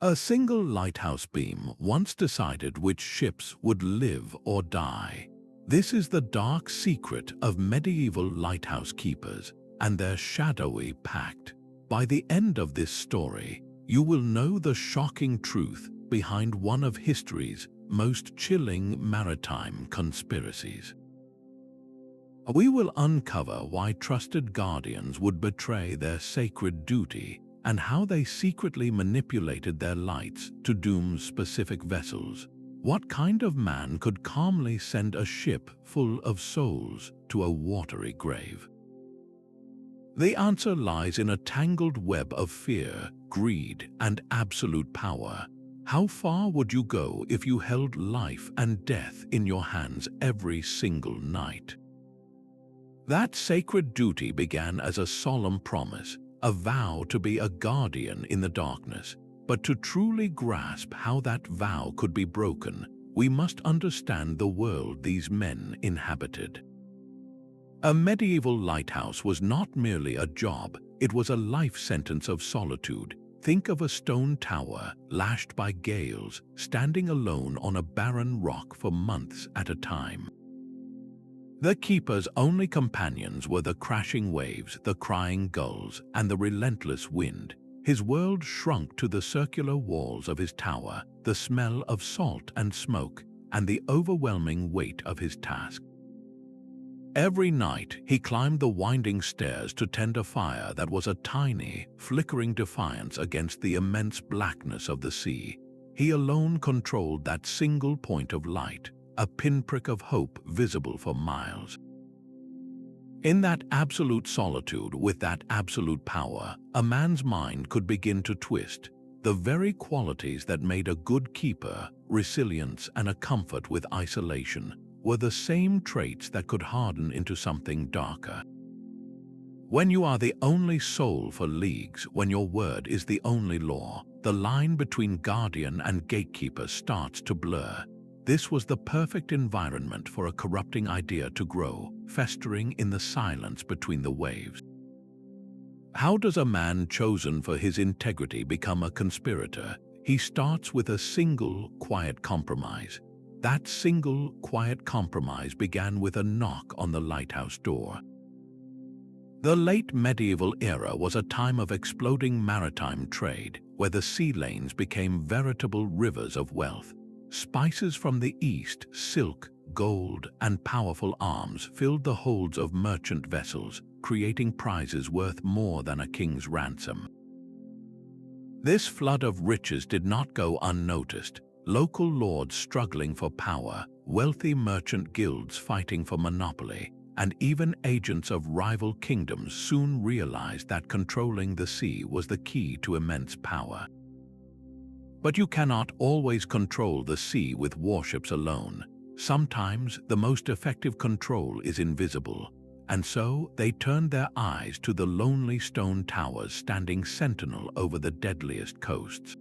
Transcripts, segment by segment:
A single lighthouse beam once decided which ships would live or die. This is the dark secret of medieval lighthouse keepers and their shadowy pact. By the end of this story, you will know the shocking truth behind one of history's most chilling maritime conspiracies. We will uncover why trusted guardians would betray their sacred duty and how they secretly manipulated their lights to doom specific vessels. What kind of man could calmly send a ship full of souls to a watery grave? The answer lies in a tangled web of fear, greed, and absolute power. How far would you go if you held life and death in your hands every single night? That sacred duty began as a solemn promise, a vow to be a guardian in the darkness. But to truly grasp how that vow could be broken, we must understand the world these men inhabited. A medieval lighthouse was not merely a job, it was a life sentence of solitude. Think of a stone tower, lashed by gales, standing alone on a barren rock for months at a time. The keeper's only companions were the crashing waves, the crying gulls, and the relentless wind. His world shrunk to the circular walls of his tower, the smell of salt and smoke, and the overwhelming weight of his task. Every night, he climbed the winding stairs to tend a fire that was a tiny, flickering defiance against the immense blackness of the sea. He alone controlled that single point of light, a pinprick of hope visible for miles. In that absolute solitude, with that absolute power, a man's mind could begin to twist. The very qualities that made a good keeper, resilience and a comfort with isolation, were the same traits that could harden into something darker. When you are the only soul for leagues, when your word is the only law, the line between guardian and gatekeeper starts to blur. This was the perfect environment for a corrupting idea to grow, festering in the silence between the waves. How does a man chosen for his integrity become a conspirator? He starts with a single, quiet compromise. That single, quiet compromise began with a knock on the lighthouse door. The late medieval era was a time of exploding maritime trade, where the sea lanes became veritable rivers of wealth. Spices from the east, silk, gold, and powerful arms filled the holds of merchant vessels, creating prizes worth more than a king's ransom. This flood of riches did not go unnoticed. Local lords struggling for power, wealthy merchant guilds fighting for monopoly, and even agents of rival kingdoms soon realized that controlling the sea was the key to immense power. But you cannot always control the sea with warships alone. Sometimes the most effective control is invisible, and so they turned their eyes to the lonely stone towers standing sentinel over the deadliest coasts.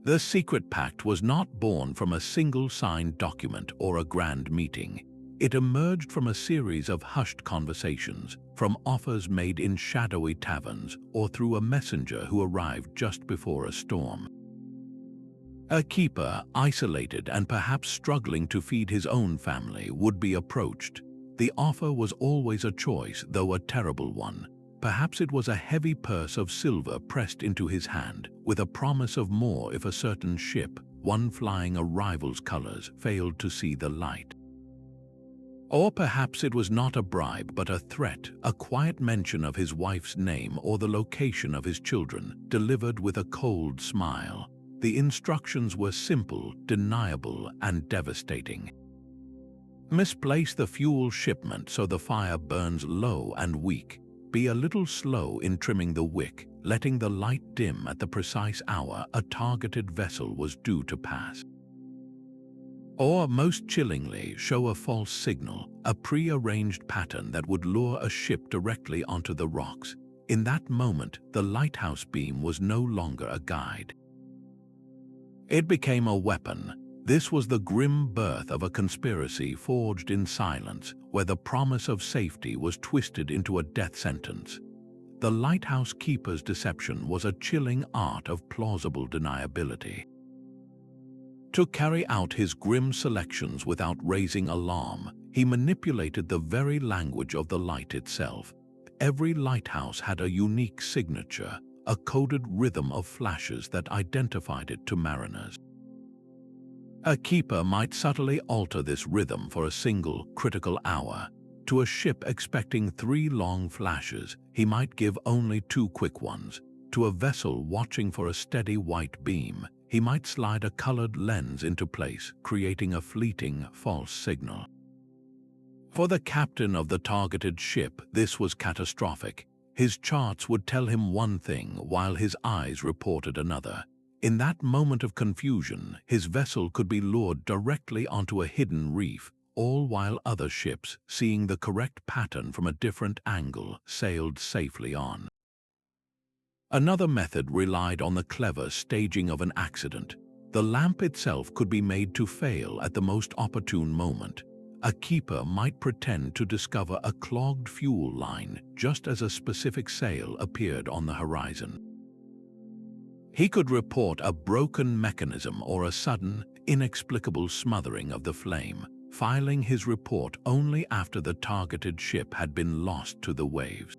The secret pact was not born from a single signed document or a grand meeting. It emerged from a series of hushed conversations, from offers made in shadowy taverns, or through a messenger who arrived just before a storm. A keeper, isolated and perhaps struggling to feed his own family, would be approached. The offer was always a choice, though a terrible one. Perhaps it was a heavy purse of silver pressed into his hand, with a promise of more if a certain ship, one flying a rival's colors, failed to see the light. Or perhaps it was not a bribe but a threat, a quiet mention of his wife's name or the location of his children, delivered with a cold smile. The instructions were simple, deniable, and devastating. Misplace the fuel shipment so the fire burns low and weak. Be a little slow in trimming the wick, letting the light dim at the precise hour a targeted vessel was due to pass. Or, most chillingly, show a false signal, a pre-arranged pattern that would lure a ship directly onto the rocks. In that moment, the lighthouse beam was no longer a guide. It became a weapon. This was the grim birth of a conspiracy forged in silence, where the promise of safety was twisted into a death sentence. the lighthouse keeper's deception was a chilling art of plausible deniability. To carry out his grim selections without raising alarm, he manipulated the very language of the light itself. Every lighthouse had a unique signature, a coded rhythm of flashes that identified it to mariners. A keeper might subtly alter this rhythm for a single critical hour. To a ship expecting 3 long flashes, he might give only 2 quick ones. To a vessel watching for a steady white beam, he might slide a colored lens into place, creating a fleeting, false signal. For the captain of the targeted ship, this was catastrophic. His charts would tell him one thing while his eyes reported another. In that moment of confusion, his vessel could be lured directly onto a hidden reef, all while other ships, seeing the correct pattern from a different angle, sailed safely on. Another method relied on the clever staging of an accident. The lamp itself could be made to fail at the most opportune moment. A keeper might pretend to discover a clogged fuel line just as a specific sail appeared on the horizon. He could report a broken mechanism or a sudden, inexplicable smothering of the flame, filing his report only after the targeted ship had been lost to the waves.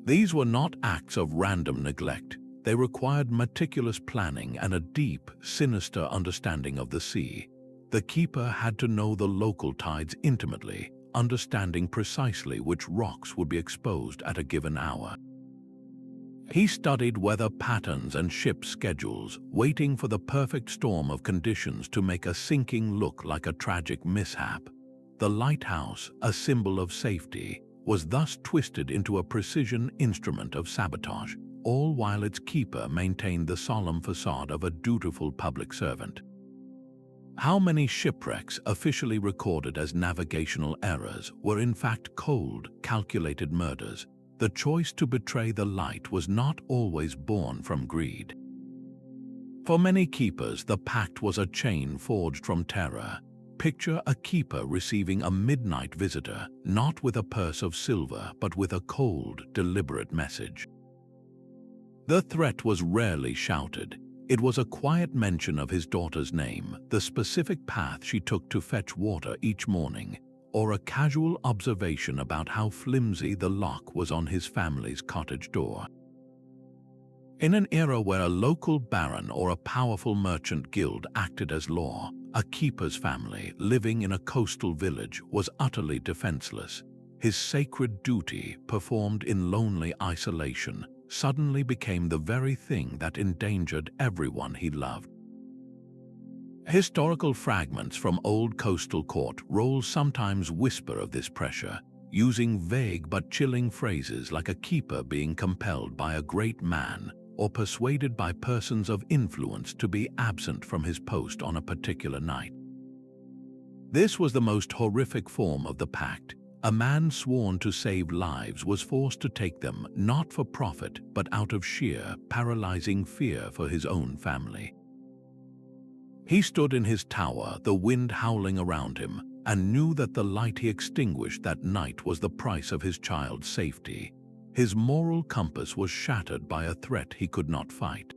These were not acts of random neglect. They required meticulous planning and a deep, sinister understanding of the sea. The keeper had to know the local tides intimately, understanding precisely which rocks would be exposed at a given hour. He studied weather patterns and ship schedules, waiting for the perfect storm of conditions to make a sinking look like a tragic mishap. The lighthouse, a symbol of safety, was thus twisted into a precision instrument of sabotage, all while its keeper maintained the solemn facade of a dutiful public servant. How many shipwrecks officially recorded as navigational errors were in fact cold, calculated murders? The choice to betray the light was not always born from greed. For many keepers, the Pact was a chain forged from terror. Picture a keeper receiving a midnight visitor, not with a purse of silver, but with a cold, deliberate message. The threat was rarely shouted. It was a quiet mention of his daughter's name, the specific path she took to fetch water each morning, or a casual observation about how flimsy the lock was on his family's cottage door. In an era where a local baron or a powerful merchant guild acted as law, a keeper's family living in a coastal village was utterly defenseless. His sacred duty, performed in lonely isolation, suddenly became the very thing that endangered everyone he loved. Historical fragments from old coastal court rolls sometimes whisper of this pressure, using vague but chilling phrases like a keeper being compelled by a great man or persuaded by persons of influence to be absent from his post on a particular night. This was the most horrific form of the Pact. A man sworn to save lives was forced to take them not for profit but out of sheer, paralyzing fear for his own family. He stood in his tower, the wind howling around him, and knew that the light he extinguished that night was the price of his child's safety. His moral compass was shattered by a threat he could not fight.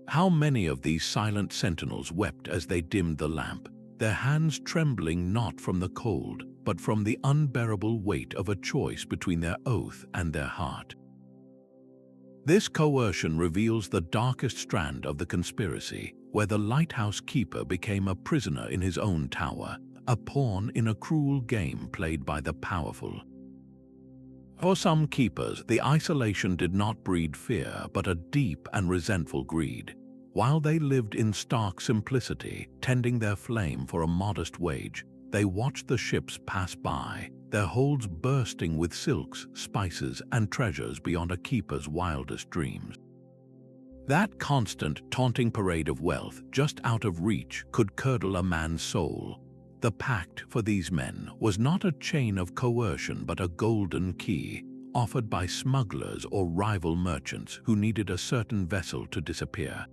How many of these silent sentinels wept as they dimmed the lamp, their hands trembling not from the cold, but from the unbearable weight of a choice between their oath and their heart. This coercion reveals the darkest strand of the conspiracy, where the lighthouse keeper became a prisoner in his own tower, a pawn in a cruel game played by the powerful. For some keepers, the isolation did not breed fear, but a deep and resentful greed. While they lived in stark simplicity, tending their flame for a modest wage, they watched the ships pass by, their holds bursting with silks, spices, and treasures beyond a keeper's wildest dreams. That constant, taunting parade of wealth just out of reach could curdle a man's soul. The Pact for these men was not a chain of coercion but a golden key, offered by smugglers or rival merchants who needed a certain vessel to disappear.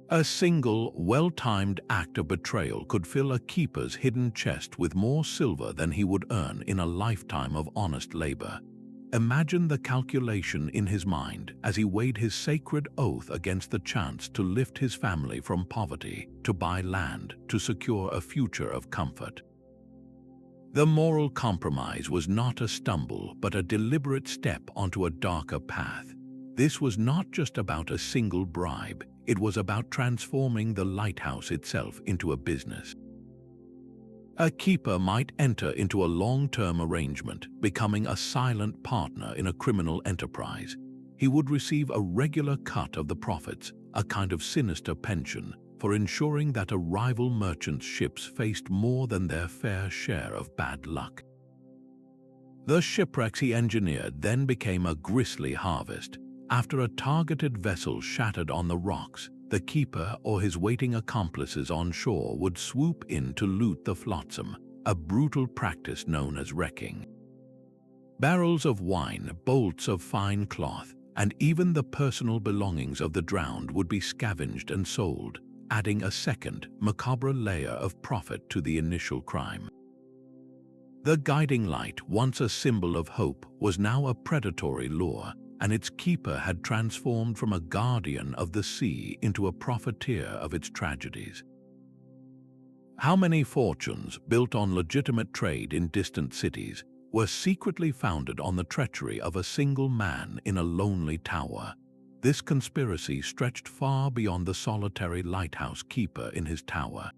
A single, well-timed act of betrayal could fill a keeper's hidden chest with more silver than he would earn in a lifetime of honest labor. Imagine the calculation in his mind as he weighed his sacred oath against the chance to lift his family from poverty, to buy land, to secure a future of comfort. The moral compromise was not a stumble, but a deliberate step onto a darker path. This was not just about a single bribe, it was about transforming the lighthouse itself into a business. A keeper might enter into a long-term arrangement, becoming a silent partner in a criminal enterprise. He would receive a regular cut of the profits, a kind of sinister pension, for ensuring that a rival merchant's ships faced more than their fair share of bad luck. The shipwrecks he engineered then became a grisly harvest. After a targeted vessel shattered on the rocks, the keeper or his waiting accomplices on shore would swoop in to loot the flotsam, a brutal practice known as wrecking. Barrels of wine, bolts of fine cloth, and even the personal belongings of the drowned would be scavenged and sold, adding a second, macabre layer of profit to the initial crime. The guiding light, once a symbol of hope, was now a predatory lure, and its keeper had transformed from a guardian of the sea into a profiteer of its tragedies. How many fortunes, built on legitimate trade in distant cities, were secretly founded on the treachery of a single man in a lonely tower? This conspiracy stretched far beyond the solitary lighthouse keeper in his tower.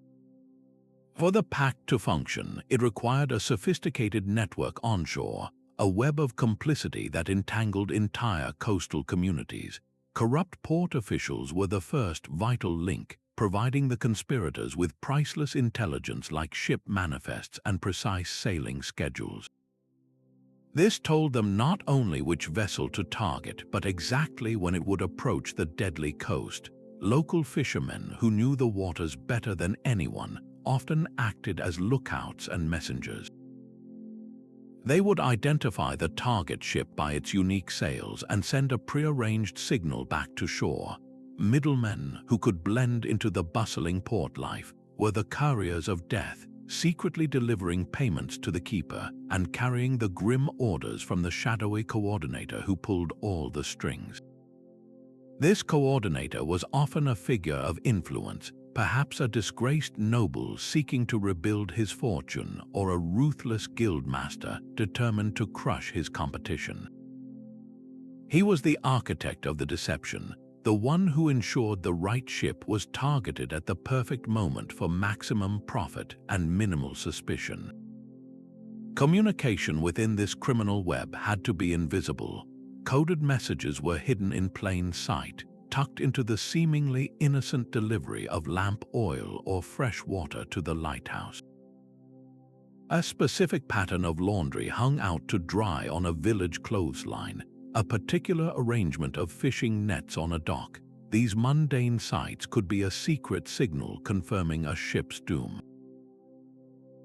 For the Pact to function, it required a sophisticated network onshore, a web of complicity that entangled entire coastal communities. Corrupt port officials were the first vital link, providing the conspirators with priceless intelligence like ship manifests and precise sailing schedules. This told them not only which vessel to target, but exactly when it would approach the deadly coast. Local fishermen who knew the waters better than anyone often acted as lookouts and messengers. They would identify the target ship by its unique sails and send a prearranged signal back to shore. Middlemen who could blend into the bustling port life were the couriers of death, secretly delivering payments to the keeper and carrying the grim orders from the shadowy coordinator who pulled all the strings. This coordinator was often a figure of influence, perhaps a disgraced noble seeking to rebuild his fortune, or a ruthless guildmaster determined to crush his competition. He was the architect of the deception, the one who ensured the right ship was targeted at the perfect moment for maximum profit and minimal suspicion. Communication within this criminal web had to be invisible. Coded messages were hidden in plain sight, tucked into the seemingly innocent delivery of lamp oil or fresh water to the lighthouse. A specific pattern of laundry hung out to dry on a village clothesline, a particular arrangement of fishing nets on a dock. These mundane sights could be a secret signal confirming a ship's doom.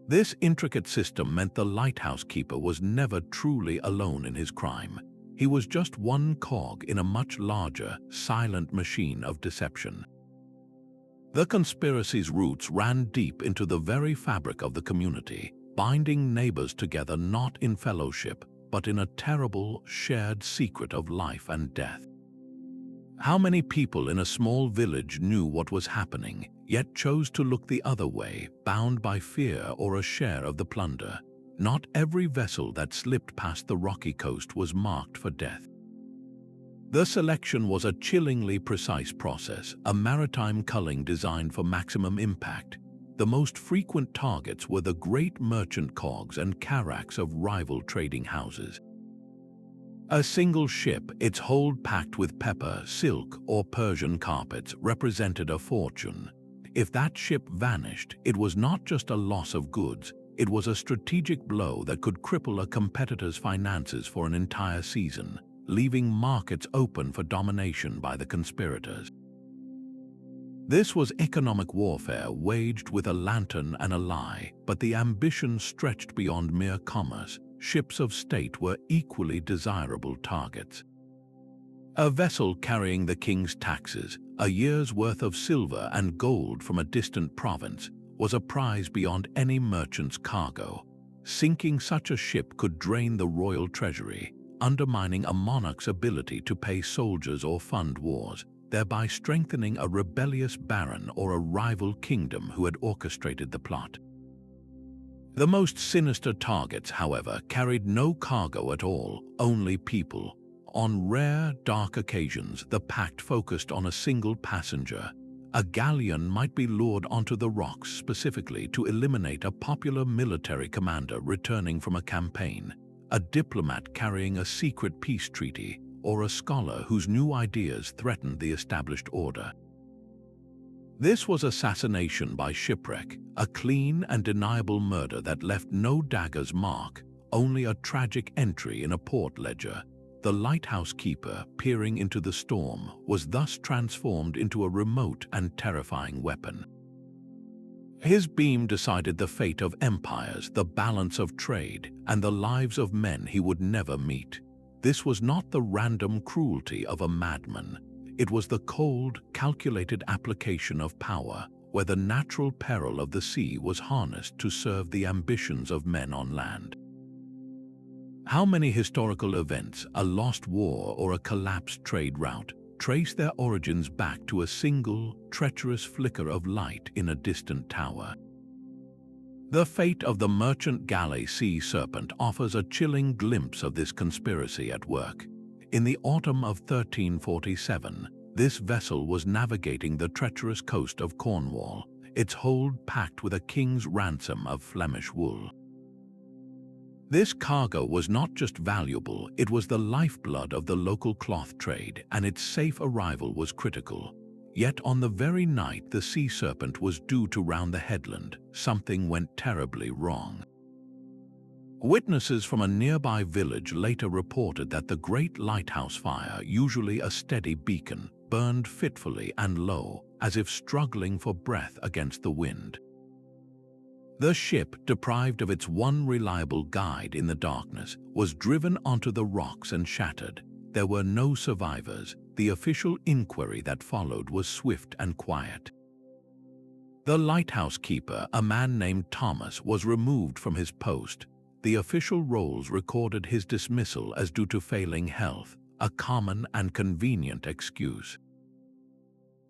This intricate system meant the lighthouse keeper was never truly alone in his crime. He was just one cog in a much larger, silent machine of deception. The conspiracy's roots ran deep into the very fabric of the community, binding neighbors together not in fellowship, but in a terrible, shared secret of life and death. How many people in a small village knew what was happening, yet chose to look the other way, bound by fear or a share of the plunder? Not every vessel that slipped past the rocky coast was marked for death. The selection was a chillingly precise process, a maritime culling designed for maximum impact. The most frequent targets were the great merchant cogs and carracks of rival trading houses. A single ship, its hold packed with pepper, silk, or Persian carpets, represented a fortune. If that ship vanished, it was not just a loss of goods, it was a strategic blow that could cripple a competitor's finances for an entire season, leaving markets open for domination by the conspirators. This was economic warfare waged with a lantern and a lie, but the ambition stretched beyond mere commerce. Ships of state were equally desirable targets. A vessel carrying the king's taxes, a year's worth of silver and gold from a distant province, was a prize beyond any merchant's cargo. Sinking such a ship could drain the royal treasury. undermining a monarch's ability to pay soldiers or fund wars, thereby strengthening a rebellious baron or a rival kingdom who had orchestrated the plot. The most sinister targets, however, carried no cargo at all, only people. On rare, dark occasions, the Pact focused on a single passenger. A galleon might be lured onto the rocks specifically to eliminate a popular military commander returning from a campaign, a diplomat carrying a secret peace treaty, or a scholar whose new ideas threatened the established order. This was Assassination by Shipwreck, a clean and deniable murder that left no dagger's mark, only a tragic entry in a port ledger. The lighthouse keeper, peering into the storm, was thus transformed into a remote and terrifying weapon. His beam decided the fate of empires, the balance of trade, and the lives of men he would never meet. This was not the random cruelty of a madman. It was the cold, calculated application of power, where the natural peril of the sea was harnessed to serve the ambitions of men on land. How many historical events, a lost war or a collapsed trade route, trace their origins back to a single, treacherous flicker of light in a distant tower? The fate of the merchant galley Sea Serpent offers a chilling glimpse of this conspiracy at work. In the autumn of 1347, this vessel was navigating the treacherous coast of Cornwall, its hold packed with a king's ransom of Flemish wool. This cargo was not just valuable, it was the lifeblood of the local cloth trade, and its safe arrival was critical. Yet on the very night the Sea Serpent was due to round the headland, something went terribly wrong. Witnesses from a nearby village later reported that the great lighthouse fire, usually a steady beacon, burned fitfully and low, as if struggling for breath against the wind. The ship, deprived of its one reliable guide in the darkness, was driven onto the rocks and shattered. There were no survivors. The official inquiry that followed was swift and quiet. The lighthouse keeper, a man named Thomas, was removed from his post. The official rolls recorded his dismissal as due to failing health, a common and convenient excuse.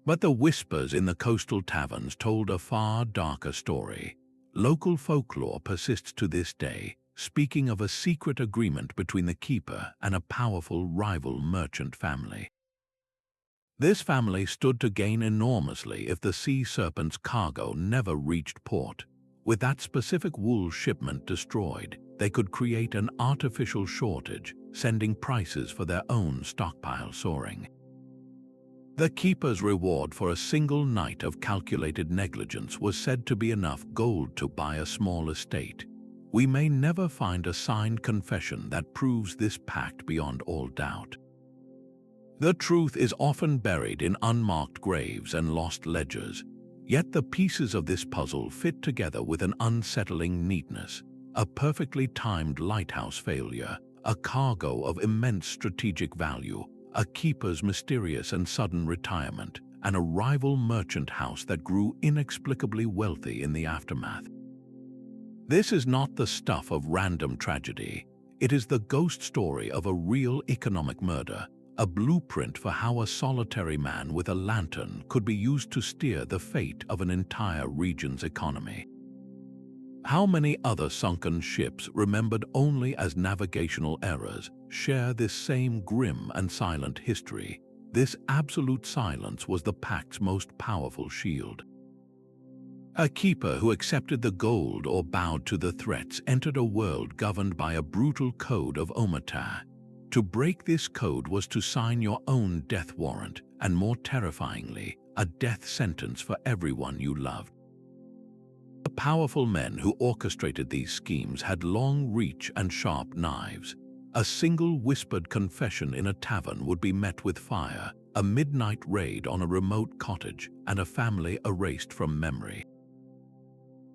But the whispers in the coastal taverns told a far darker story. Local folklore persists to this day, speaking of a secret agreement between the keeper and a powerful rival merchant family. This family stood to gain enormously if the Sea Serpent's cargo never reached port. With that specific wool shipment destroyed, they could create an artificial shortage, sending prices for their own stockpile soaring. The keeper's reward for a single night of calculated negligence was said to be enough gold to buy a small estate. We may never find a signed confession that proves this pact beyond all doubt. The truth is often buried in unmarked graves and lost ledgers, yet the pieces of this puzzle fit together with an unsettling neatness. A perfectly timed lighthouse failure, a cargo of immense strategic value, a keeper's mysterious and sudden retirement, and a rival merchant house that grew inexplicably wealthy in the aftermath. This is not the stuff of random tragedy. It is the ghost story of a real economic murder, a blueprint for how a solitary man with a lantern could be used to steer the fate of an entire region's economy. How many other sunken ships, remembered only as navigational errors, share this same grim and silent history? This absolute silence was the Pact's most powerful shield. A keeper who accepted the gold or bowed to the threats entered a world governed by a brutal code of Omerta. To break this code was to sign your own death warrant, and more terrifyingly, a death sentence for everyone you loved. The powerful men who orchestrated these schemes had long reach and sharp knives. A single whispered confession in a tavern would be met with fire, a midnight raid on a remote cottage, and a family erased from memory.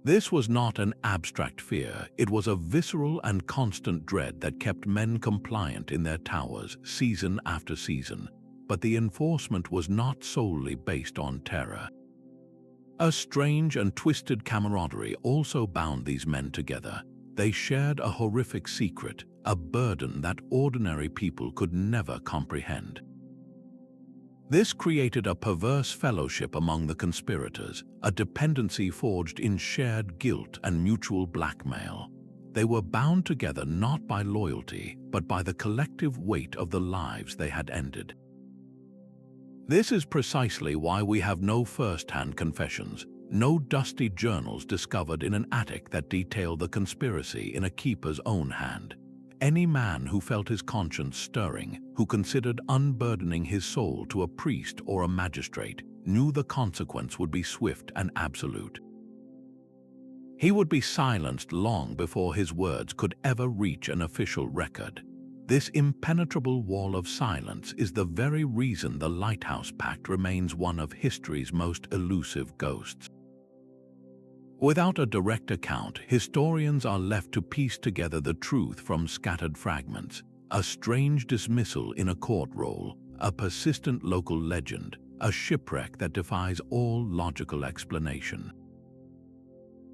This was not an abstract fear, it was a visceral and constant dread that kept men compliant in their towers season after season. But the enforcement was not solely based on terror. A strange and twisted camaraderie also bound these men together. They shared a horrific secret, a burden that ordinary people could never comprehend. This created a perverse fellowship among the conspirators, a dependency forged in shared guilt and mutual blackmail. They were bound together not by loyalty, but by the collective weight of the lives they had ended. This is precisely why we have no first-hand confessions, no dusty journals discovered in an attic that detail the conspiracy in a keeper's own hand. Any man who felt his conscience stirring, who considered unburdening his soul to a priest or a magistrate, knew the consequence would be swift and absolute. He would be silenced long before his words could ever reach an official record. This impenetrable wall of silence is the very reason the Lighthouse Pact remains one of history's most elusive ghosts. Without a direct account, historians are left to piece together the truth from scattered fragments: a strange dismissal in a court roll, a persistent local legend, a shipwreck that defies all logical explanation.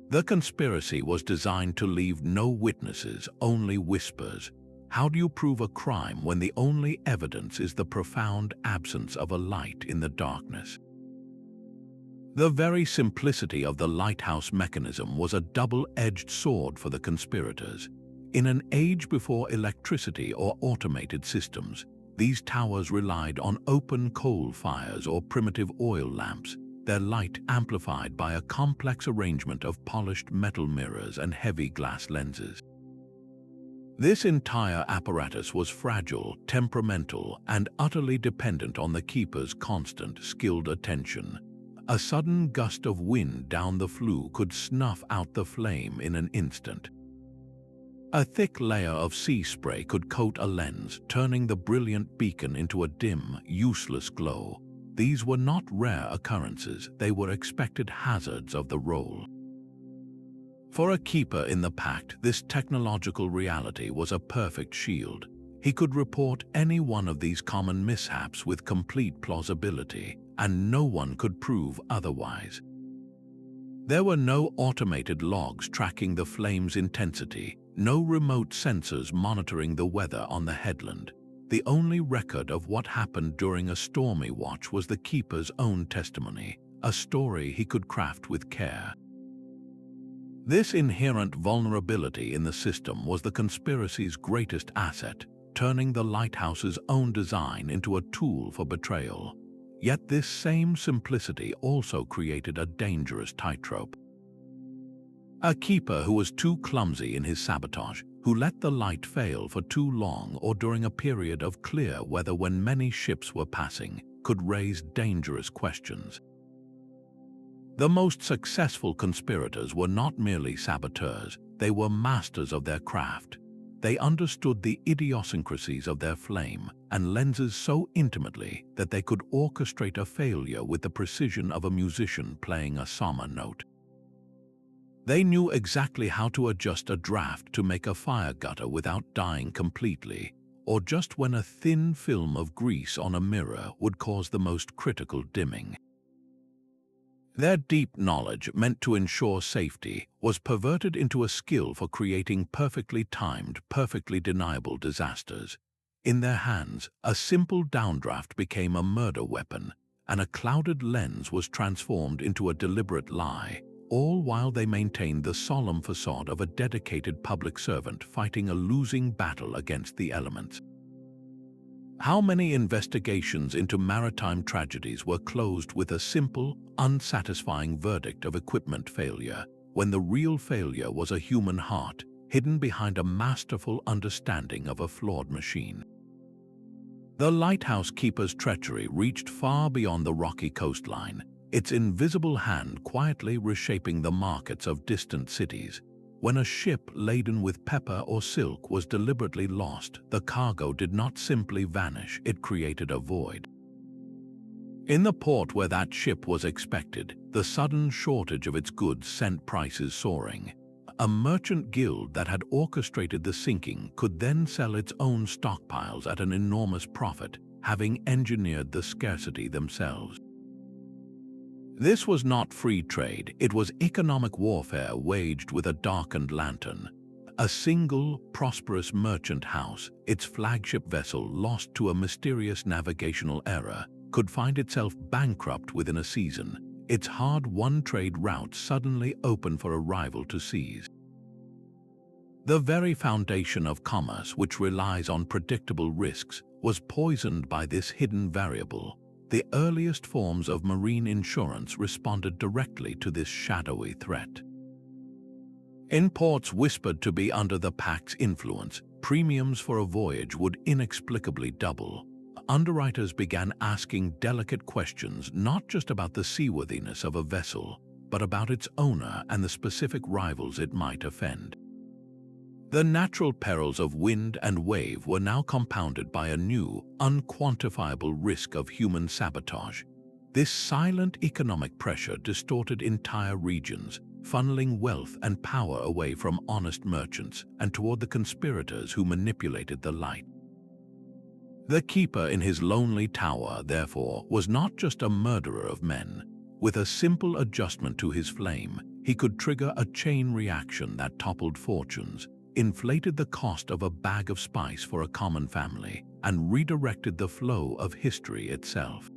The conspiracy was designed to leave no witnesses, only whispers. How do you prove a crime when the only evidence is the profound absence of a light in the darkness? The very simplicity of the lighthouse mechanism was a double-edged sword for the conspirators. In an age before electricity or automated systems, these towers relied on open coal fires or primitive oil lamps, their light amplified by a complex arrangement of polished metal mirrors and heavy glass lenses. This entire apparatus was fragile, temperamental, and utterly dependent on the keeper's constant, skilled attention. A sudden gust of wind down the flue could snuff out the flame in an instant. A thick layer of sea spray could coat a lens, turning the brilliant beacon into a dim, useless glow. These were not rare occurrences, they were expected hazards of the role. For a keeper in the Pact, this technological reality was a perfect shield. He could report any one of these common mishaps with complete plausibility, and no one could prove otherwise. There were no automated logs tracking the flame's intensity, no remote sensors monitoring the weather on the headland. The only record of what happened during a stormy watch was the keeper's own testimony, a story he could craft with care. This inherent vulnerability in the system was the conspiracy's greatest asset, turning the lighthouse's own design into a tool for betrayal. Yet this same simplicity also created a dangerous tightrope. A keeper who was too clumsy in his sabotage, who let the light fail for too long or during a period of clear weather when many ships were passing, could raise dangerous questions. The most successful conspirators were not merely saboteurs, they were masters of their craft. They understood the idiosyncrasies of their flame and lenses so intimately that they could orchestrate a failure with the precision of a musician playing a somber note. They knew exactly how to adjust a draft to make a fire gutter without dying completely, or just when a thin film of grease on a mirror would cause the most critical dimming. Their deep knowledge, meant to ensure safety, was perverted into a skill for creating perfectly timed, perfectly deniable disasters. In their hands, a simple downdraft became a murder weapon, and a clouded lens was transformed into a deliberate lie, all while they maintained the solemn facade of a dedicated public servant fighting a losing battle against the elements. How many investigations into maritime tragedies were closed with a simple, unsatisfying verdict of equipment failure, when the real failure was a human heart, hidden behind a masterful understanding of a flawed machine? The lighthouse keeper's treachery reached far beyond the rocky coastline, its invisible hand quietly reshaping the markets of distant cities. When a ship laden with pepper or silk was deliberately lost, the cargo did not simply vanish, it created a void. In the port where that ship was expected, the sudden shortage of its goods sent prices soaring. A merchant guild that had orchestrated the sinking could then sell its own stockpiles at an enormous profit, having engineered the scarcity themselves. This was not free trade, it was economic warfare waged with a darkened lantern. A single, prosperous merchant house, its flagship vessel lost to a mysterious navigational error, could find itself bankrupt within a season, its hard-won trade route suddenly open for a rival to seize. The very foundation of commerce, which relies on predictable risks, was poisoned by this hidden variable. The earliest forms of marine insurance responded directly to this shadowy threat. In ports whispered to be under the Pact's influence, premiums for a voyage would inexplicably double. Underwriters began asking delicate questions not just about the seaworthiness of a vessel, but about its owner and the specific rivals it might offend. The natural perils of wind and wave were now compounded by a new, unquantifiable risk of human sabotage. This silent economic pressure distorted entire regions, funneling wealth and power away from honest merchants and toward the conspirators who manipulated the light. The keeper in his lonely tower, therefore, was not just a murderer of men. With a simple adjustment to his flame, he could trigger a chain reaction that toppled fortunes, inflated the cost of a bag of spice for a common family, and redirected the flow of history itself.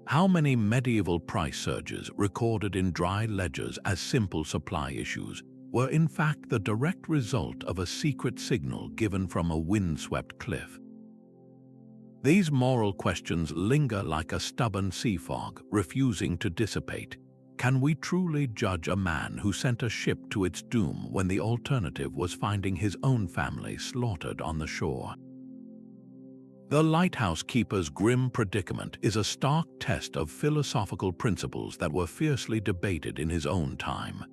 How many medieval price surges, recorded in dry ledgers as simple supply issues, were in fact the direct result of a secret signal given from a windswept cliff? These moral questions linger like a stubborn sea fog, refusing to dissipate. Can we truly judge a man who sent a ship to its doom when the alternative was finding his own family slaughtered on the shore? The lighthouse keeper's grim predicament is a stark test of philosophical principles that were fiercely debated in his own time.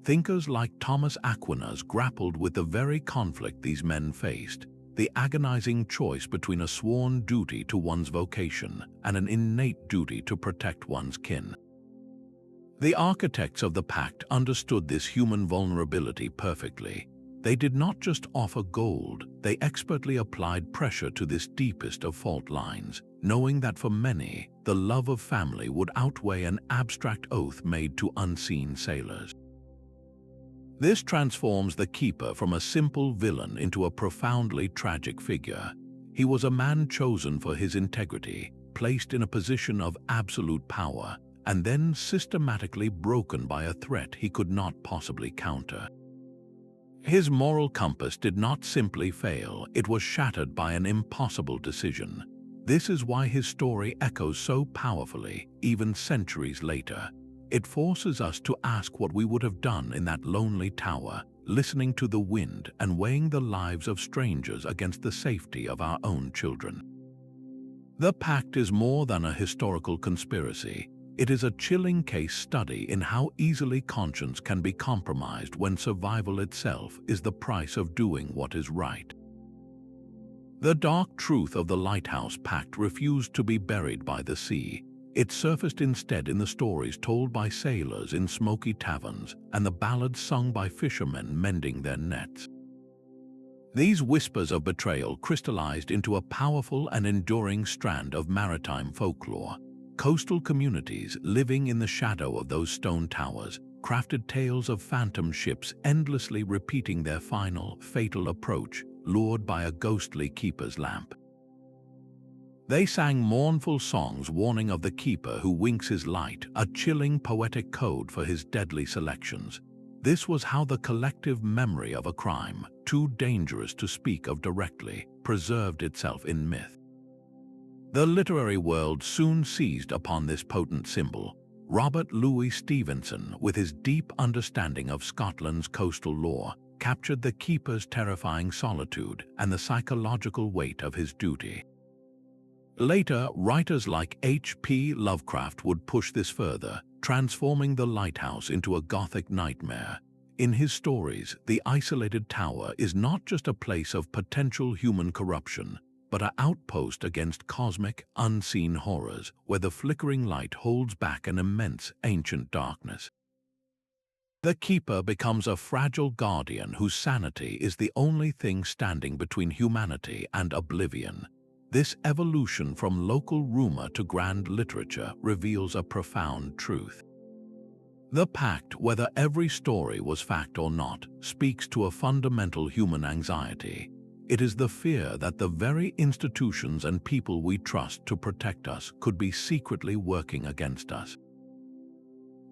Thinkers like Thomas Aquinas grappled with the very conflict these men faced, the agonizing choice between a sworn duty to one's vocation and an innate duty to protect one's kin. The architects of the Pact understood this human vulnerability perfectly. They did not just offer gold, they expertly applied pressure to this deepest of fault lines, knowing that for many, the love of family would outweigh an abstract oath made to unseen sailors. This transforms the keeper from a simple villain into a profoundly tragic figure. He was a man chosen for his integrity, placed in a position of absolute power, and then systematically broken by a threat he could not possibly counter. His moral compass did not simply fail, it was shattered by an impossible decision. This is why his story echoes so powerfully, even centuries later. It forces us to ask what we would have done in that lonely tower, listening to the wind and weighing the lives of strangers against the safety of our own children. The Pact is more than a historical conspiracy. It is a chilling case study in how easily conscience can be compromised when survival itself is the price of doing what is right. The dark truth of the Lighthouse Pact refused to be buried by the sea. It surfaced instead in the stories told by sailors in smoky taverns and the ballads sung by fishermen mending their nets. These whispers of betrayal crystallized into a powerful and enduring strand of maritime folklore. Coastal communities living in the shadow of those stone towers crafted tales of phantom ships endlessly repeating their final, fatal approach, lured by a ghostly keeper's lamp. They sang mournful songs warning of the keeper who winks his light, a chilling poetic code for his deadly selections. This was how the collective memory of a crime, too dangerous to speak of directly, preserved itself in myth. The literary world soon seized upon this potent symbol. Robert Louis Stevenson, with his deep understanding of Scotland's coastal lore, captured the keeper's terrifying solitude and the psychological weight of his duty. Later, writers like H.P. Lovecraft would push this further, transforming the lighthouse into a gothic nightmare. In his stories, the isolated tower is not just a place of potential human corruption, but an outpost against cosmic, unseen horrors where the flickering light holds back an immense, ancient darkness. The keeper becomes a fragile guardian whose sanity is the only thing standing between humanity and oblivion. This evolution from local rumor to grand literature reveals a profound truth. The Pact, whether every story was fact or not, speaks to a fundamental human anxiety. It is the fear that the very institutions and people we trust to protect us could be secretly working against us.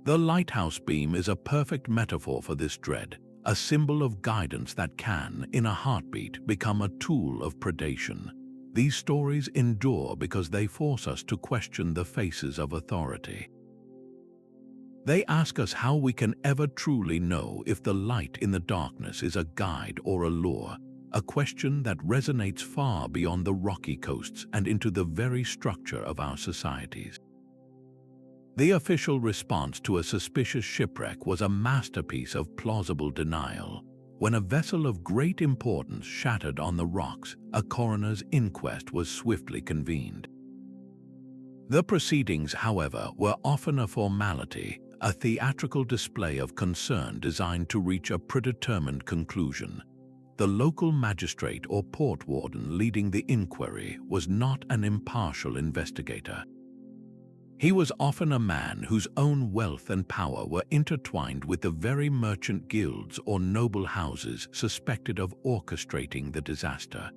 The lighthouse beam is a perfect metaphor for this dread, a symbol of guidance that can, in a heartbeat, become a tool of predation. These stories endure because they force us to question the faces of authority. They ask us how we can ever truly know if the light in the darkness is a guide or a lure, a question that resonates far beyond the rocky coasts and into the very structure of our societies. The official response to a suspicious shipwreck was a masterpiece of plausible denial. When a vessel of great importance shattered on the rocks, a coroner's inquest was swiftly convened. The proceedings, however, were often a formality, a theatrical display of concern designed to reach a predetermined conclusion. The local magistrate or port warden leading the inquiry was not an impartial investigator. He was often a man whose own wealth and power were intertwined with the very merchant guilds or noble houses suspected of orchestrating the disaster.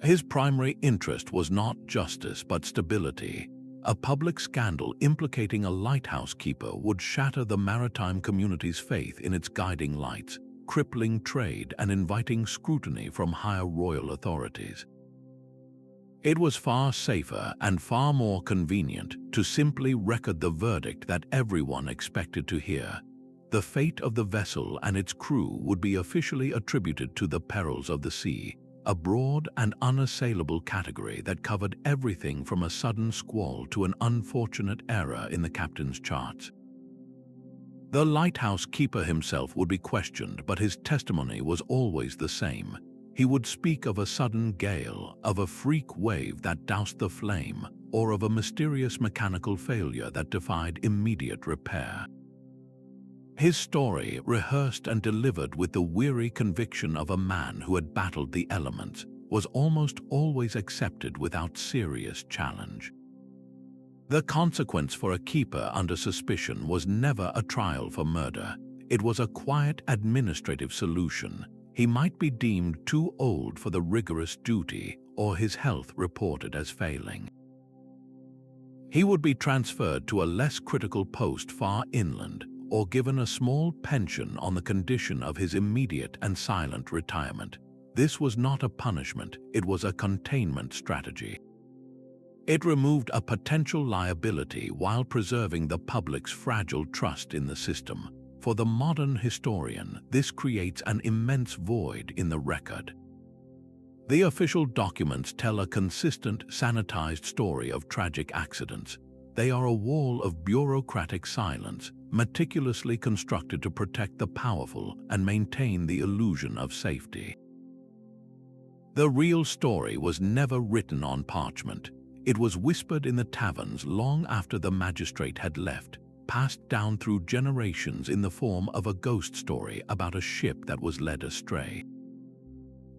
His primary interest was not justice but stability. A public scandal implicating a lighthouse keeper would shatter the maritime community's faith in its guiding lights, crippling trade and inviting scrutiny from higher royal authorities. It was far safer and far more convenient to simply record the verdict that everyone expected to hear. The fate of the vessel and its crew would be officially attributed to the perils of the sea, a broad and unassailable category that covered everything from a sudden squall to an unfortunate error in the captain's charts. The lighthouse keeper himself would be questioned, but his testimony was always the same. He would speak of a sudden gale, of a freak wave that doused the flame, or of a mysterious mechanical failure that defied immediate repair. His story, rehearsed and delivered with the weary conviction of a man who had battled the elements, was almost always accepted without serious challenge. The consequence for a keeper under suspicion was never a trial for murder. It was a quiet administrative solution. He might be deemed too old for the rigorous duty, or his health reported as failing. He would be transferred to a less critical post far inland, or given a small pension on the condition of his immediate and silent retirement. This was not a punishment, it was a containment strategy. It removed a potential liability while preserving the public's fragile trust in the system. For the modern historian, this creates an immense void in the record. The official documents tell a consistent, sanitized story of tragic accidents. They are a wall of bureaucratic silence, meticulously constructed to protect the powerful and maintain the illusion of safety. The real story was never written on parchment. It was whispered in the taverns long after the magistrate had left, passed down through generations in the form of a ghost story about a ship that was led astray.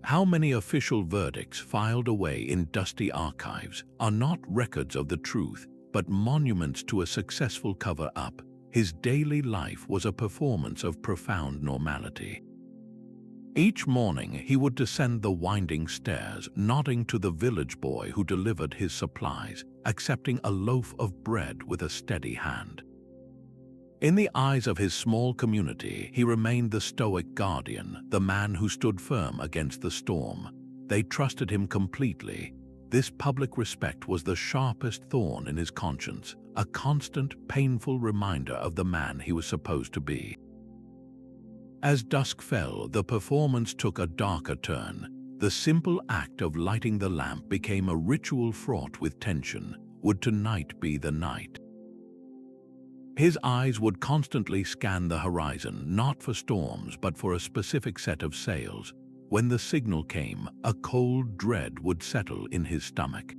How many official verdicts filed away in dusty archives are not records of the truth, but monuments to a successful cover-up? His daily life was a performance of profound normality. Each morning he would descend the winding stairs, nodding to the village boy who delivered his supplies, accepting a loaf of bread with a steady hand. In the eyes of his small community, he remained the stoic guardian, the man who stood firm against the storm. They trusted him completely. This public respect was the sharpest thorn in his conscience, a constant, painful reminder of the man he was supposed to be. As dusk fell, the performance took a darker turn. The simple act of lighting the lamp became a ritual fraught with tension. Would tonight be the night? His eyes would constantly scan the horizon, not for storms but for a specific set of sails. When the signal came, a cold dread would settle in his stomach.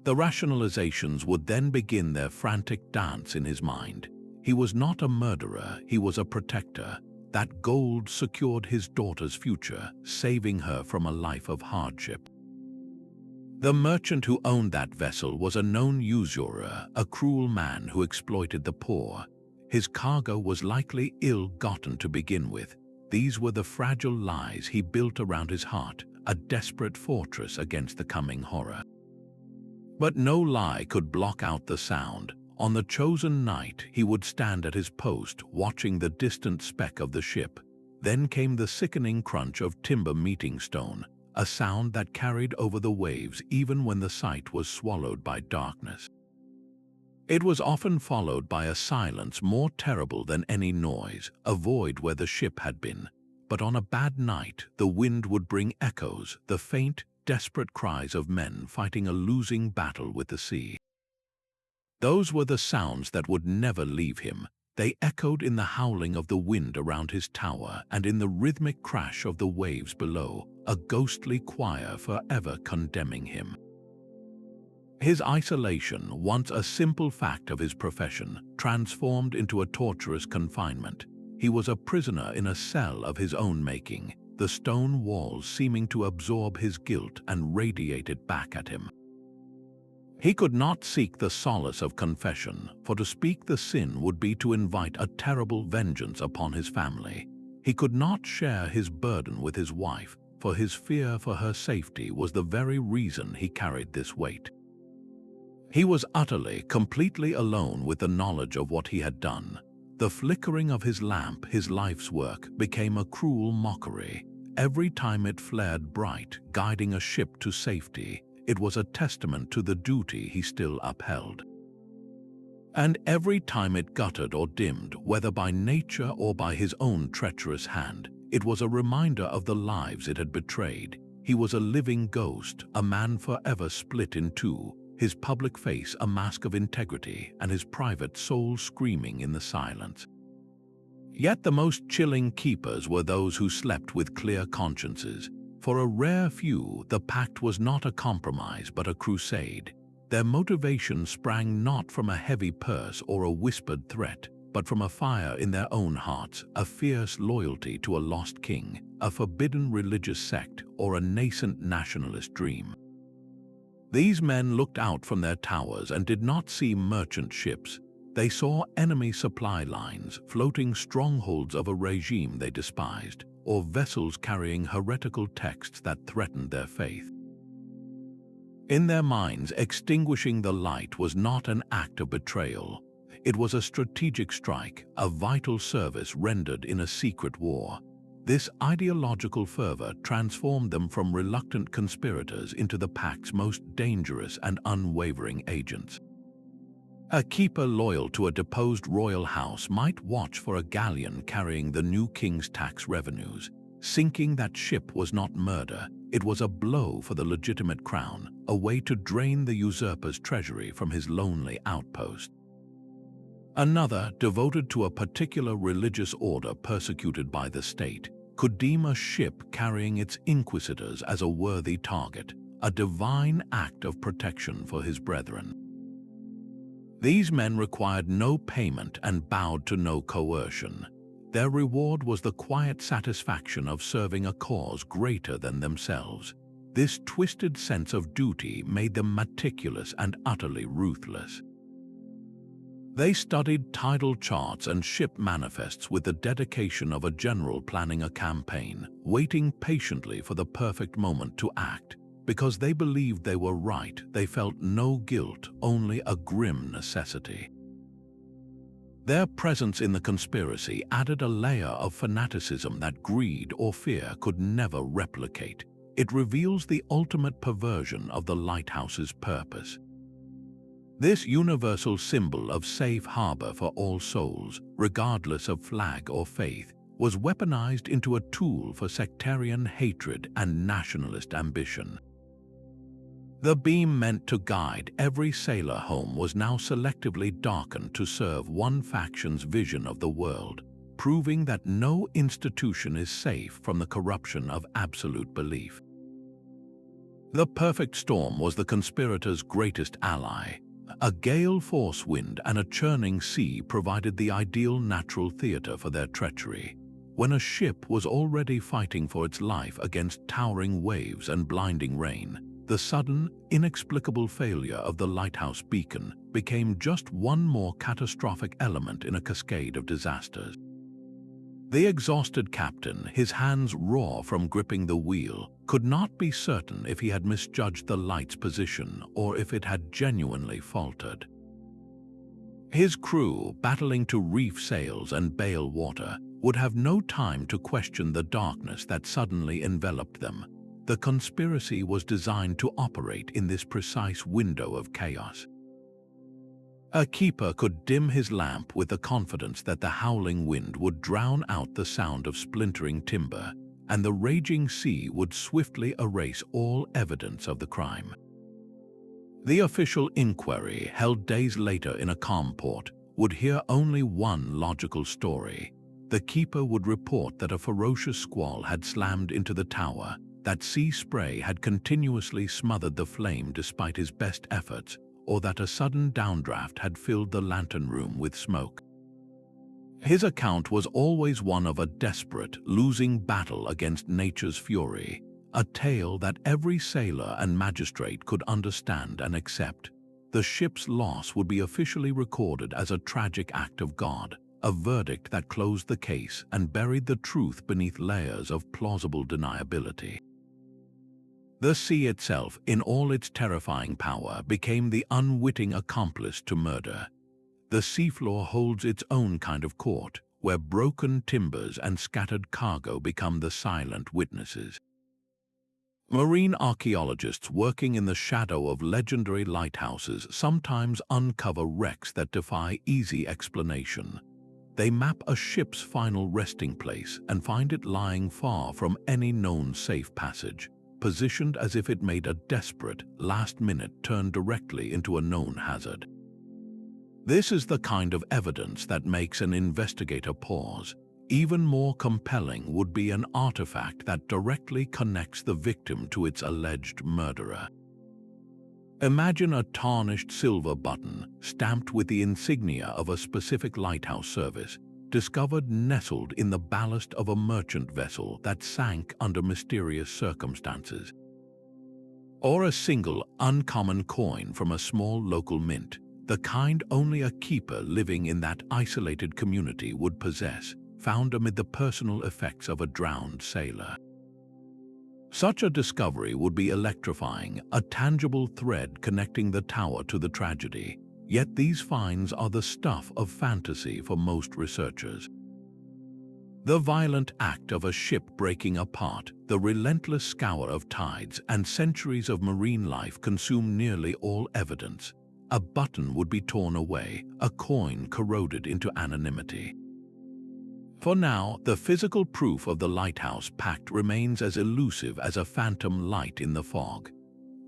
The rationalizations would then begin their frantic dance in his mind. He was not a murderer, he was a protector. That gold secured his daughter's future, saving her from a life of hardship. The merchant who owned that vessel was a known usurer, a cruel man who exploited the poor. His cargo was likely ill-gotten to begin with. These were the fragile lies he built around his heart, a desperate fortress against the coming horror. But no lie could block out the sound. On the chosen night, he would stand at his post, watching the distant speck of the ship. Then came the sickening crunch of timber meeting stone, a sound that carried over the waves even when the sight was swallowed by darkness. It was often followed by a silence more terrible than any noise, a void where the ship had been. But on a bad night, the wind would bring echoes, the faint, desperate cries of men fighting a losing battle with the sea. Those were the sounds that would never leave him. They echoed in the howling of the wind around his tower and in the rhythmic crash of the waves below, a ghostly choir forever condemning him. His isolation, once a simple fact of his profession, transformed into a torturous confinement. He was a prisoner in a cell of his own making, the stone walls seeming to absorb his guilt and radiate it back at him. He could not seek the solace of confession, for to speak the sin would be to invite a terrible vengeance upon his family. He could not share his burden with his wife, for his fear for her safety was the very reason he carried this weight. He was utterly, completely alone with the knowledge of what he had done. The flickering of his lamp, his life's work, became a cruel mockery. Every time it flared bright, guiding a ship to safety, it was a testament to the duty he still upheld. And every time it guttered or dimmed, whether by nature or by his own treacherous hand, it was a reminder of the lives it had betrayed. He was a living ghost, a man forever split in two, his public face a mask of integrity and his private soul screaming in the silence. Yet the most chilling keepers were those who slept with clear consciences. For a rare few, the Pact was not a compromise but a crusade. Their motivation sprang not from a heavy purse or a whispered threat, but from a fire in their own hearts, a fierce loyalty to a lost king, a forbidden religious sect, or a nascent nationalist dream. These men looked out from their towers and did not see merchant ships. They saw enemy supply lines, floating strongholds of a regime they despised, or vessels carrying heretical texts that threatened their faith. In their minds, extinguishing the light was not an act of betrayal. It was a strategic strike, a vital service rendered in a secret war. This ideological fervor transformed them from reluctant conspirators into the Pact's most dangerous and unwavering agents. A keeper loyal to a deposed royal house might watch for a galleon carrying the new king's tax revenues. Sinking that ship was not murder, it was a blow for the legitimate crown, a way to drain the usurper's treasury from his lonely outpost. Another, devoted to a particular religious order persecuted by the state, could deem a ship carrying its inquisitors as a worthy target, a divine act of protection for his brethren. These men required no payment and bowed to no coercion. Their reward was the quiet satisfaction of serving a cause greater than themselves. This twisted sense of duty made them meticulous and utterly ruthless. They studied tidal charts and ship manifests with the dedication of a general planning a campaign, waiting patiently for the perfect moment to act. Because they believed they were right, they felt no guilt, only a grim necessity. Their presence in the conspiracy added a layer of fanaticism that greed or fear could never replicate. It reveals the ultimate perversion of the Lighthouse's purpose. This universal symbol of safe harbor for all souls, regardless of flag or faith, was weaponized into a tool for sectarian hatred and nationalist ambition. The beam meant to guide every sailor home was now selectively darkened to serve one faction's vision of the world, proving that no institution is safe from the corruption of absolute belief. The perfect storm was the conspirators' greatest ally. A gale force wind and a churning sea provided the ideal natural theater for their treachery. When a ship was already fighting for its life against towering waves and blinding rain, the sudden, inexplicable failure of the lighthouse beacon became just one more catastrophic element in a cascade of disasters. The exhausted captain, his hands raw from gripping the wheel, could not be certain if he had misjudged the light's position or if it had genuinely faltered. His crew, battling to reef sails and bail water, would have no time to question the darkness that suddenly enveloped them. The conspiracy was designed to operate in this precise window of chaos. A keeper could dim his lamp with the confidence that the howling wind would drown out the sound of splintering timber, and the raging sea would swiftly erase all evidence of the crime. The official inquiry, held days later in a calm port, would hear only one logical story. The keeper would report that a ferocious squall had slammed into the tower, that sea spray had continuously smothered the flame despite his best efforts, or that a sudden downdraft had filled the lantern room with smoke. His account was always one of a desperate, losing battle against nature's fury, a tale that every sailor and magistrate could understand and accept. The ship's loss would be officially recorded as a tragic act of God, a verdict that closed the case and buried the truth beneath layers of plausible deniability. The sea itself, in all its terrifying power, became the unwitting accomplice to murder. The seafloor holds its own kind of court, where broken timbers and scattered cargo become the silent witnesses. Marine archaeologists working in the shadow of legendary lighthouses sometimes uncover wrecks that defy easy explanation. They map a ship's final resting place and find it lying far from any known safe passage, positioned as if it made a desperate, last-minute turn directly into a known hazard. This is the kind of evidence that makes an investigator pause. Even more compelling would be an artifact that directly connects the victim to its alleged murderer. Imagine a tarnished silver button, stamped with the insignia of a specific lighthouse service, discovered nestled in the ballast of a merchant vessel that sank under mysterious circumstances. Or a single, uncommon coin from a small local mint, the kind only a keeper living in that isolated community would possess, found amid the personal effects of a drowned sailor. Such a discovery would be electrifying, a tangible thread connecting the tower to the tragedy. Yet these finds are the stuff of fantasy for most researchers. The violent act of a ship breaking apart, the relentless scour of tides, and centuries of marine life consume nearly all evidence. A button would be torn away, a coin corroded into anonymity. For now, the physical proof of the lighthouse pact remains as elusive as a phantom light in the fog.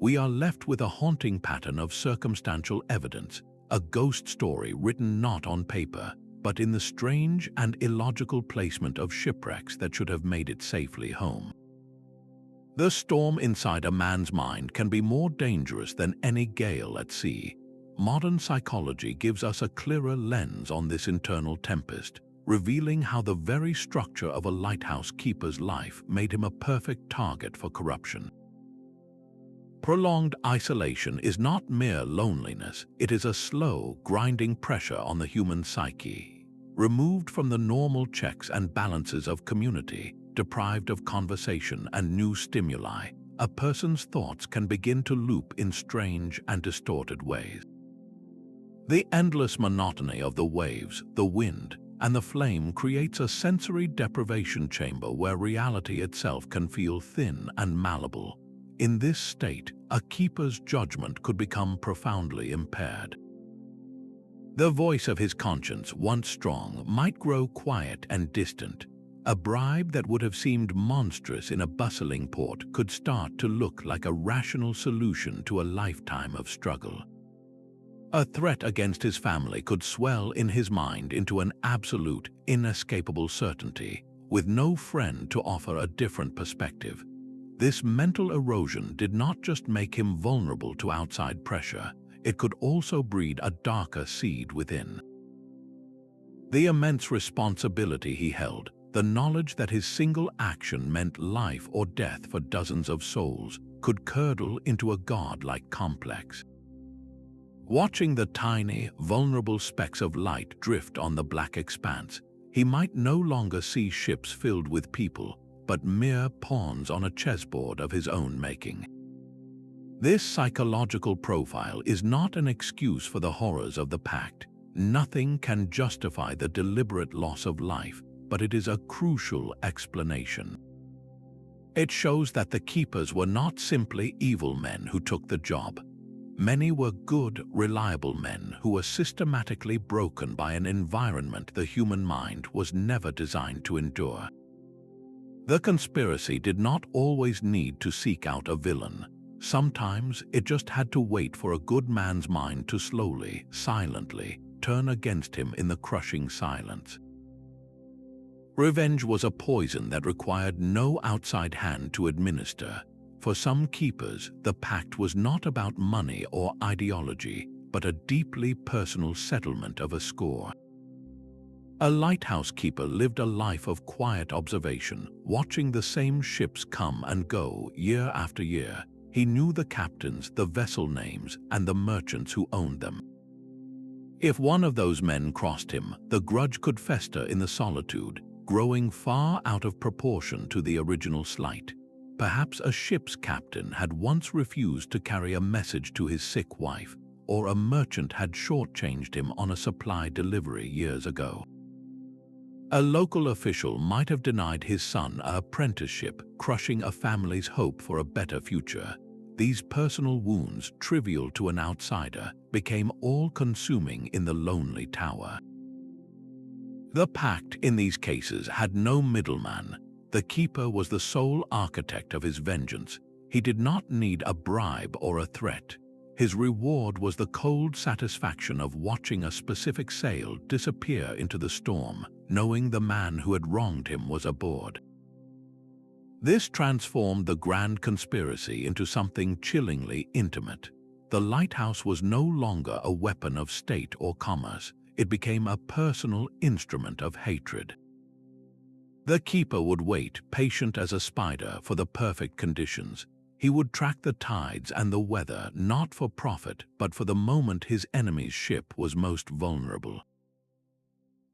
We are left with a haunting pattern of circumstantial evidence, a ghost story written not on paper, but in the strange and illogical placement of shipwrecks that should have made it safely home. The storm inside a man's mind can be more dangerous than any gale at sea. Modern psychology gives us a clearer lens on this internal tempest, revealing how the very structure of a lighthouse keeper's life made him a perfect target for corruption. Prolonged isolation is not mere loneliness, it is a slow, grinding pressure on the human psyche. Removed from the normal checks and balances of community, deprived of conversation and new stimuli, a person's thoughts can begin to loop in strange and distorted ways. The endless monotony of the waves, the wind, and the flame creates a sensory deprivation chamber where reality itself can feel thin and malleable. In this state, a keeper's judgment could become profoundly impaired. The voice of his conscience, once strong, might grow quiet and distant. A bribe that would have seemed monstrous in a bustling port could start to look like a rational solution to a lifetime of struggle. A threat against his family could swell in his mind into an absolute, inescapable certainty, with no friend to offer a different perspective. This mental erosion did not just make him vulnerable to outside pressure, it could also breed a darker seed within. The immense responsibility he held, The knowledge that his single action meant life or death for dozens of souls could curdle into a godlike complex. Watching the tiny, vulnerable specks of light drift on the black expanse, he might no longer see ships filled with people, but mere pawns on a chessboard of his own making. This psychological profile is not an excuse for the horrors of the Pact. Nothing can justify the deliberate loss of life, but it is a crucial explanation. It shows that the Keepers were not simply evil men who took the job. Many were good, reliable men who were systematically broken by an environment the human mind was never designed to endure. The conspiracy did not always need to seek out a villain. Sometimes it just had to wait for a good man's mind to slowly, silently, turn against him in the crushing silence. Revenge was a poison that required no outside hand to administer. For some Keepers, the Pact was not about money or ideology, but a deeply personal settlement of a score. A lighthouse keeper lived a life of quiet observation, watching the same ships come and go year after year. He knew the captains, the vessel names, and the merchants who owned them. If one of those men crossed him, the grudge could fester in the solitude, growing far out of proportion to the original slight. Perhaps a ship's captain had once refused to carry a message to his sick wife, or a merchant had shortchanged him on a supply delivery years ago. A local official might have denied his son an apprenticeship, crushing a family's hope for a better future. These personal wounds, trivial to an outsider, became all-consuming in the lonely tower. The Pact in these cases had no middleman. The Keeper was the sole architect of his vengeance. He did not need a bribe or a threat. His reward was the cold satisfaction of watching a specific sail disappear into the storm, knowing the man who had wronged him was aboard. This transformed the grand conspiracy into something chillingly intimate. The lighthouse was no longer a weapon of state or commerce. It became a personal instrument of hatred. The Keeper would wait, patient as a spider, for the perfect conditions. He would track the tides and the weather, not for profit, but for the moment his enemy's ship was most vulnerable.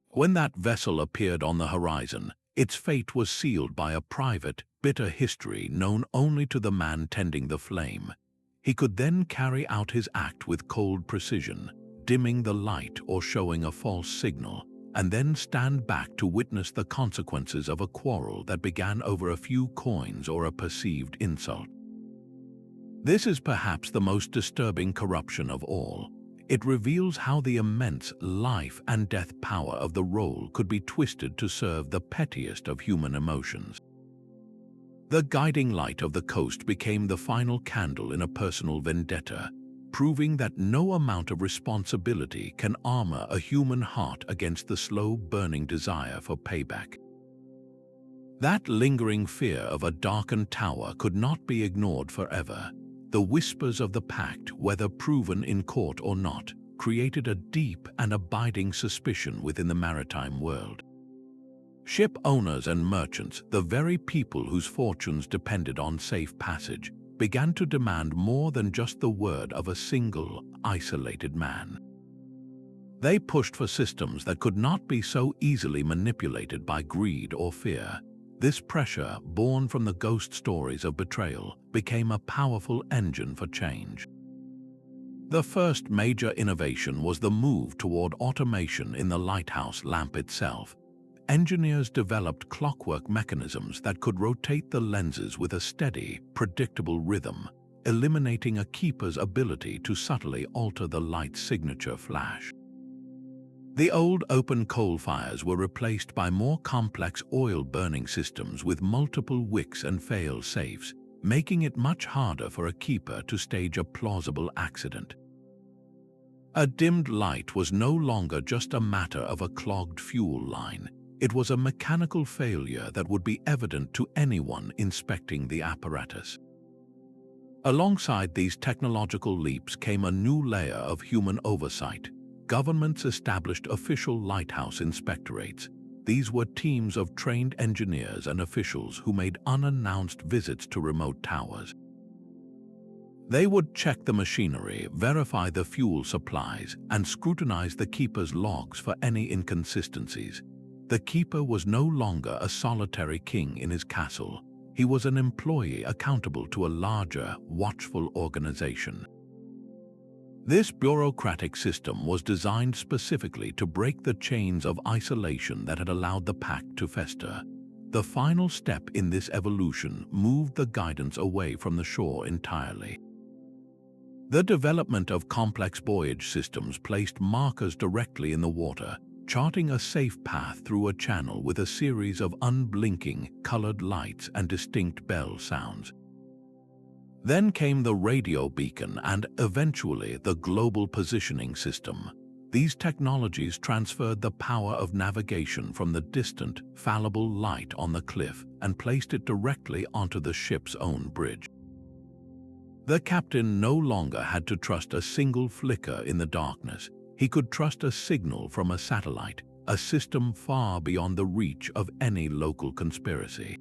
When that vessel appeared on the horizon, its fate was sealed by a private, bitter history known only to the man tending the flame. He could then carry out his act with cold precision, dimming the light or showing a false signal, and then stand back to witness the consequences of a quarrel that began over a few coins or a perceived insult. This is perhaps the most disturbing corruption of all. It reveals how the immense life and death power of the role could be twisted to serve the pettiest of human emotions. The guiding light of the coast became the final candle in a personal vendetta, proving that no amount of responsibility can armor a human heart against the slow-burning desire for payback. That lingering fear of a darkened tower could not be ignored forever. The whispers of the Pact, whether proven in court or not, created a deep and abiding suspicion within the maritime world. Ship owners and merchants, the very people whose fortunes depended on safe passage, began to demand more than just the word of a single, isolated man. They pushed for systems that could not be so easily manipulated by greed or fear. This pressure, born from the ghost stories of betrayal, became a powerful engine for change. The first major innovation was the move toward automation in the lighthouse lamp itself. Engineers developed clockwork mechanisms that could rotate the lenses with a steady, predictable rhythm, eliminating a keeper's ability to subtly alter the light's signature flash. The old open coal fires were replaced by more complex oil-burning systems with multiple wicks and fail-safes, making it much harder for a keeper to stage a plausible accident. A dimmed light was no longer just a matter of a clogged fuel line. It was a mechanical failure that would be evident to anyone inspecting the apparatus. Alongside these technological leaps came a new layer of human oversight. Governments established official lighthouse inspectorates. these were teams of trained engineers and officials who made unannounced visits to remote towers. They would check the machinery, verify the fuel supplies, and scrutinize the keeper's logs for any inconsistencies. The keeper was no longer a solitary king in his castle. He was an employee accountable to a larger, watchful organization. This bureaucratic system was designed specifically to break the chains of isolation that had allowed the Pact to fester. The final step in this evolution moved the guidance away from the shore entirely. The development of complex buoyage systems placed markers directly in the water, charting a safe path through a channel with a series of unblinking, colored lights and distinct bell sounds. Then came the radio beacon and, eventually, the global positioning system. These technologies transferred the power of navigation from the distant, fallible light on the cliff and placed it directly onto the ship's own bridge. The captain no longer had to trust a single flicker in the darkness. He could trust a signal from a satellite, a system far beyond the reach of any local conspiracy.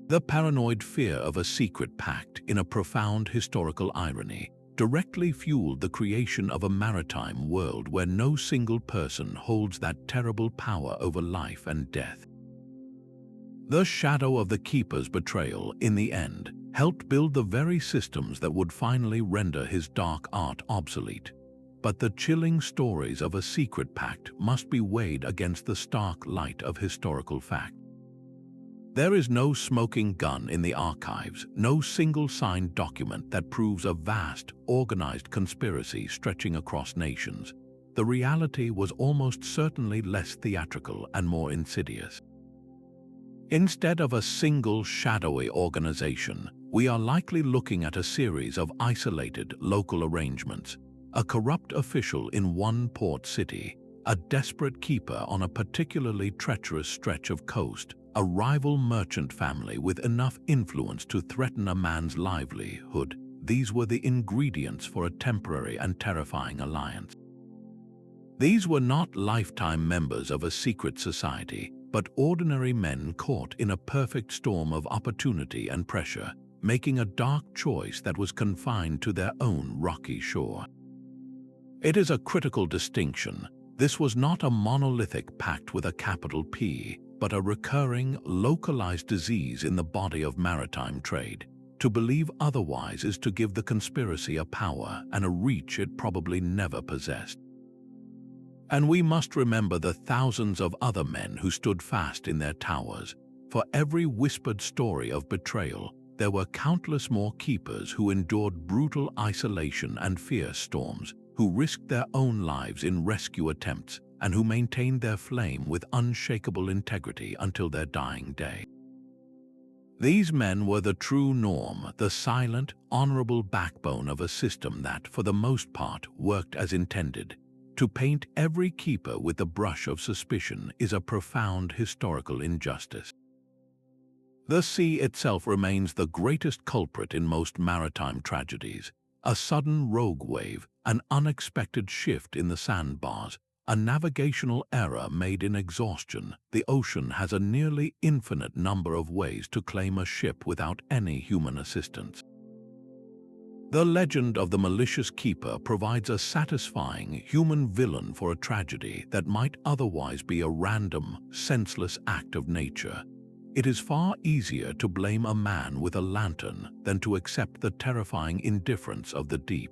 The paranoid fear of a secret pact, in a profound historical irony, directly fueled the creation of a maritime world where no single person holds that terrible power over life and death. The shadow of the Keeper's betrayal, in the end, helped build the very systems that would finally render his dark art obsolete. But the chilling stories of a secret pact must be weighed against the stark light of historical fact. There is no smoking gun in the archives, no single signed document that proves a vast, organized conspiracy stretching across nations. The reality was almost certainly less theatrical and more insidious. Instead of a single shadowy organization, we are likely looking at a series of isolated local arrangements. A corrupt official in one port city, a desperate keeper on a particularly treacherous stretch of coast, a rival merchant family with enough influence to threaten a man's livelihood. These were the ingredients for a temporary and terrifying alliance. These were not lifetime members of a secret society, but ordinary men caught in a perfect storm of opportunity and pressure, making a dark choice that was confined to their own rocky shore. It is a critical distinction. This was not a monolithic pact with a capital P, but a recurring, localized disease in the body of maritime trade. To believe otherwise is to give the conspiracy a power and a reach it probably never possessed. And we must remember the thousands of other men who stood fast in their towers. For every whispered story of betrayal, there were countless more keepers who endured brutal isolation and fierce storms, who risked their own lives in rescue attempts, and who maintained their flame with unshakable integrity until their dying day. These men were the true norm, the silent, honorable backbone of a system that, for the most part, worked as intended. To paint every keeper with the brush of suspicion is a profound historical injustice. The sea itself remains the greatest culprit in most maritime tragedies. A sudden rogue wave, an unexpected shift in the sandbars, a navigational error made in exhaustion. The ocean has a nearly infinite number of ways to claim a ship without any human assistance. The legend of the malicious keeper provides a satisfying human villain for a tragedy that might otherwise be a random, senseless act of nature. It is far easier to blame a man with a lantern than to accept the terrifying indifference of the deep.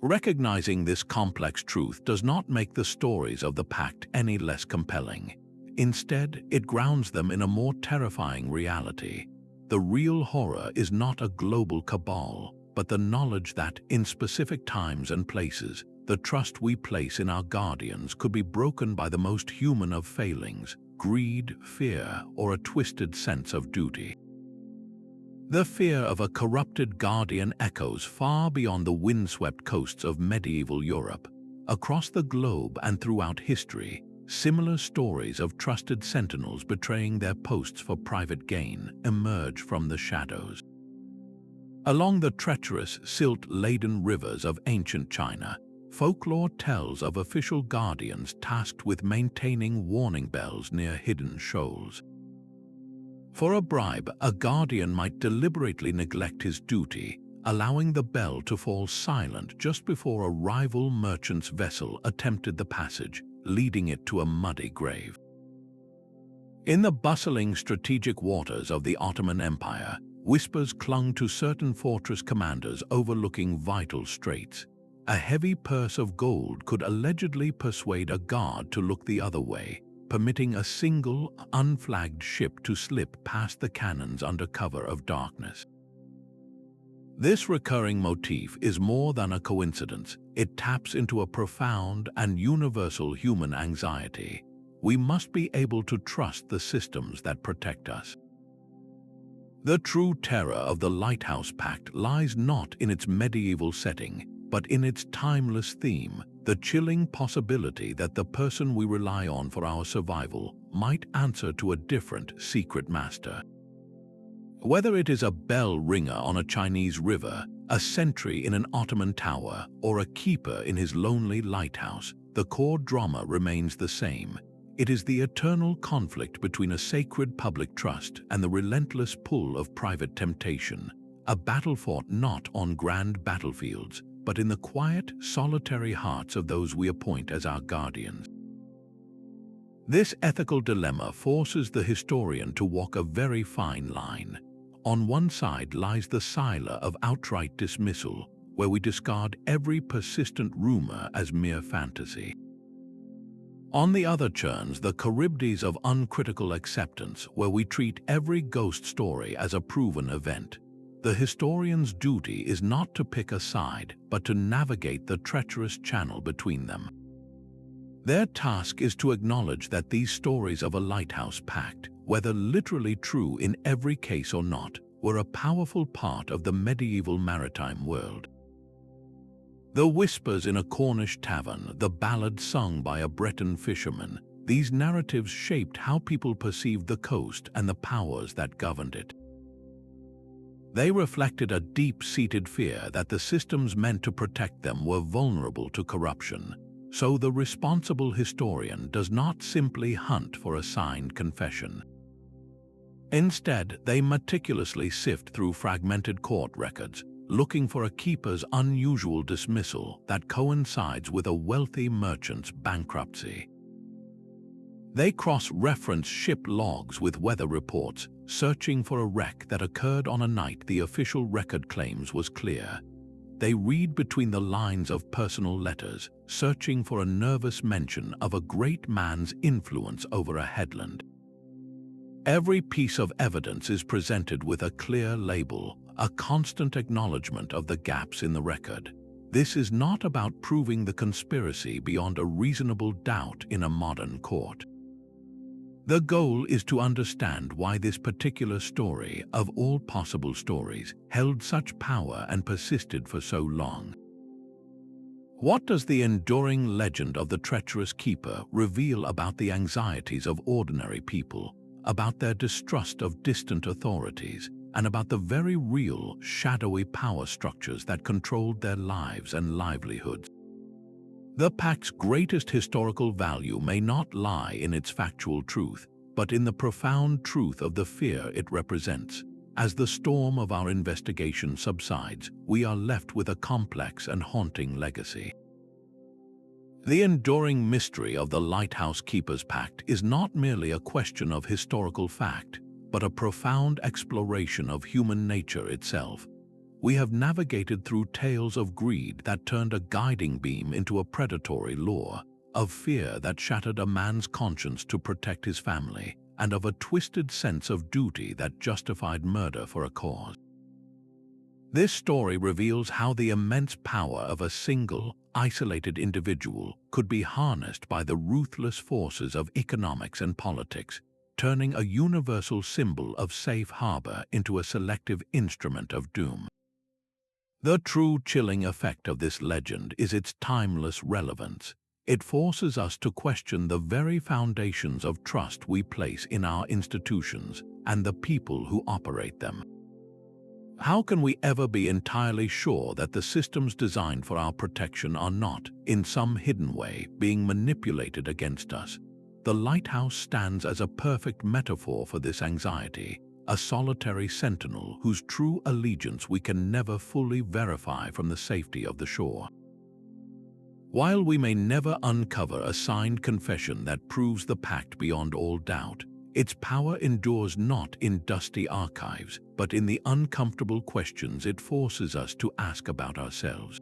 Recognizing this complex truth does not make the stories of the Pact any less compelling. Instead, it grounds them in a more terrifying reality. The real horror is not a global cabal, but the knowledge that, in specific times and places, the trust we place in our guardians could be broken by the most human of failings: greed, fear, or a twisted sense of duty. The fear of a corrupted guardian echoes far beyond the windswept coasts of medieval Europe. Across the globe and throughout history, similar stories of trusted sentinels betraying their posts for private gain emerge from the shadows. Along the treacherous, silt-laden rivers of ancient China, Folklore tells of official guardians tasked with maintaining warning bells near hidden shoals. For a bribe, a guardian might deliberately neglect his duty, allowing the bell to fall silent just before a rival merchant's vessel attempted the passage, leading it to a muddy grave. In the bustling strategic waters of the Ottoman Empire, whispers clung to certain fortress commanders overlooking vital straits. A heavy purse of gold could allegedly persuade a guard to look the other way, permitting a single, unflagged ship to slip past the cannons under cover of darkness. This recurring motif is more than a coincidence. It taps into a profound and universal human anxiety. We must be able to trust the systems that protect us. The true terror of the Lighthouse Pact lies not in its medieval setting, but in its timeless theme, the chilling possibility that the person we rely on for our survival might answer to a different secret master. Whether it is a bell ringer on a Chinese river, a sentry in an Ottoman tower, or a keeper in his lonely lighthouse, the core drama remains the same. It is the eternal conflict between a sacred public trust and the relentless pull of private temptation, a battle fought not on grand battlefields, but in the quiet, solitary hearts of those we appoint as our guardians. This ethical dilemma forces the historian to walk a very fine line. On one side lies the sila of outright dismissal, where we discard every persistent rumor as mere fantasy. On the other churns the Charybdis of uncritical acceptance, where we treat every ghost story as a proven event. The historian's duty is not to pick a side, but to navigate the treacherous channel between them. Their task is to acknowledge that these stories of a lighthouse pact, whether literally true in every case or not, were a powerful part of the medieval maritime world. The whispers in a Cornish tavern, the ballad sung by a Breton fisherman, these narratives shaped how people perceived the coast and the powers that governed it. They reflected a deep-seated fear that the systems meant to protect them were vulnerable to corruption, so the responsible historian does not simply hunt for a signed confession. Instead, they meticulously sift through fragmented court records, looking for a keeper's unusual dismissal that coincides with a wealthy merchant's bankruptcy. They cross-reference ship logs with weather reports, searching for a wreck that occurred on a night the official record claims was clear. They read between the lines of personal letters, searching for a nervous mention of a great man's influence over a headland. Every piece of evidence is presented with a clear label, a constant acknowledgement of the gaps in the record. This is not about proving the conspiracy beyond a reasonable doubt in a modern court. The goal is to understand why this particular story, of all possible stories, held such power and persisted for so long. What does the enduring legend of the treacherous keeper reveal about the anxieties of ordinary people, about their distrust of distant authorities, and about the very real, shadowy power structures that controlled their lives and livelihoods? The Pact's greatest historical value may not lie in its factual truth, but in the profound truth of the fear it represents. As the storm of our investigation subsides, we are left with a complex and haunting legacy. The enduring mystery of the Lighthouse Keepers Pact is not merely a question of historical fact, but a profound exploration of human nature itself. We have navigated through tales of greed that turned a guiding beam into a predatory lure, of fear that shattered a man's conscience to protect his family, and of a twisted sense of duty that justified murder for a cause. This story reveals how the immense power of a single, isolated individual could be harnessed by the ruthless forces of economics and politics, turning a universal symbol of safe harbor into a selective instrument of doom. The true chilling effect of this legend is its timeless relevance. It forces us to question the very foundations of trust we place in our institutions and the people who operate them. How can we ever be entirely sure that the systems designed for our protection are not, in some hidden way, being manipulated against us? The lighthouse stands as a perfect metaphor for this anxiety, a solitary sentinel whose true allegiance we can never fully verify from the safety of the shore. While we may never uncover a signed confession that proves the pact beyond all doubt, its power endures not in dusty archives, but in the uncomfortable questions it forces us to ask about ourselves.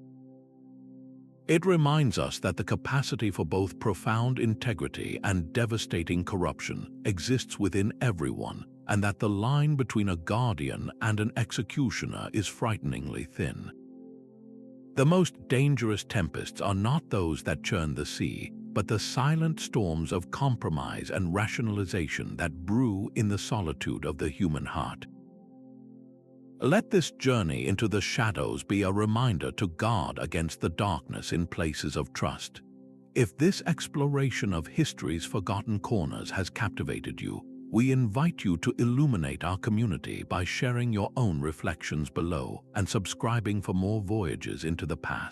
It reminds us that the capacity for both profound integrity and devastating corruption exists within everyone, and that the line between a guardian and an executioner is frighteningly thin. The most dangerous tempests are not those that churn the sea, but the silent storms of compromise and rationalization that brew in the solitude of the human heart. Let this journey into the shadows be a reminder to guard against the darkness in places of trust. If this exploration of history's forgotten corners has captivated you, we invite you to illuminate our community by sharing your own reflections below and subscribing for more voyages into the past.